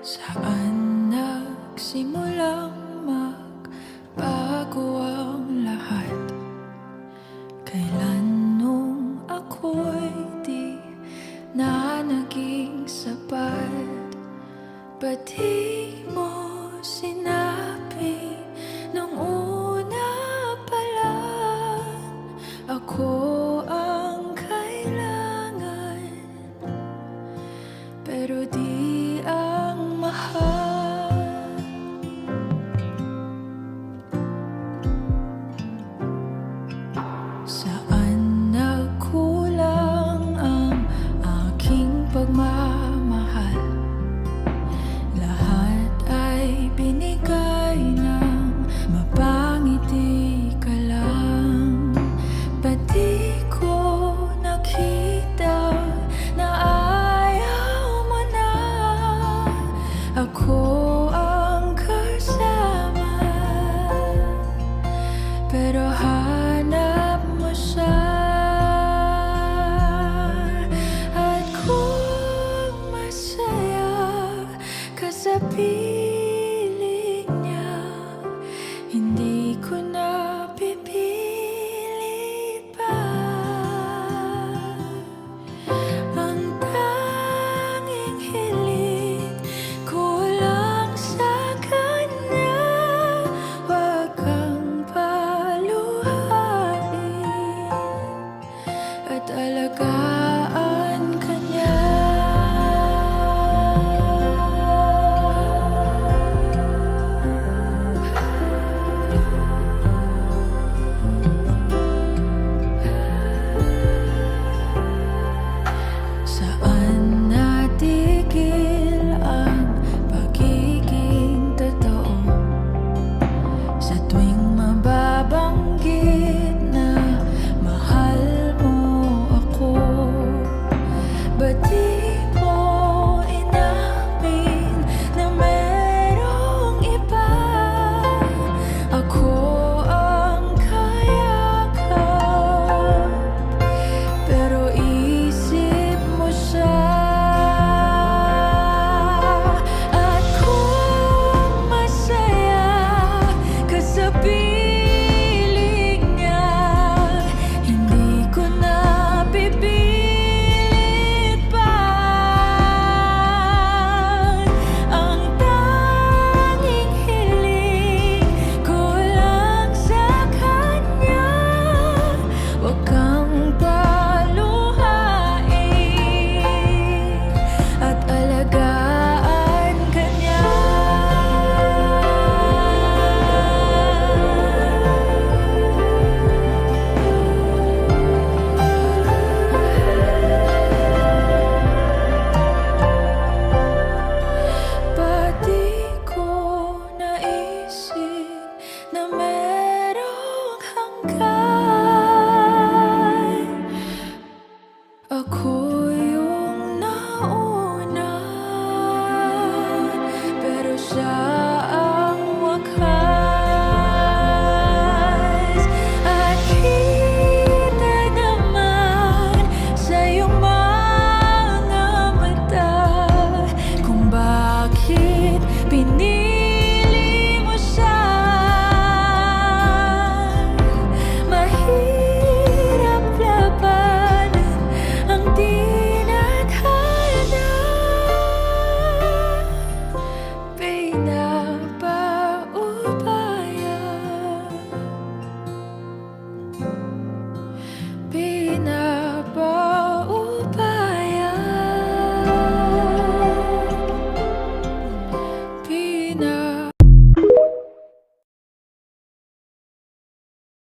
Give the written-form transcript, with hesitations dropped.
Saan nagsimulang magbago ang lahat? Kailan nung ako'y di na naging sapat? Ba't di mo sinabi nung una pa lang ako ang kailangan, pero di ang mahal? Saan nagkulang ang aking pagmamahal? Lahat ay binigay ng mapangiti ka lang. Ba't di ko nakita na ayaw mo na ako ang kasama? Pero hanap mo siya, at kung masaya ka sa piling niya, hindi ko na pipilit pa. Ang tanging hiling ko lang sa kanya, wag kang paluhain at alagaan ka niya. Saan natigil ang pagiging totoo? Sa tuwing mababanggit na mahal mo ako, ba't di mo inamin na merong iba? Ako ang kayakap, pero isip mo siya. At kung masaya ka sa piling niya, hindi ko na pipilit pa. Ang tanging hiling ko lang sa kanya, wag kang paluhain at alagaan ka niya. Ba't di ko naisip na merong hanggan? Ako yung nauna, pero siya ang wakas. At kita naman sa iyong mga mata kung bakit pinili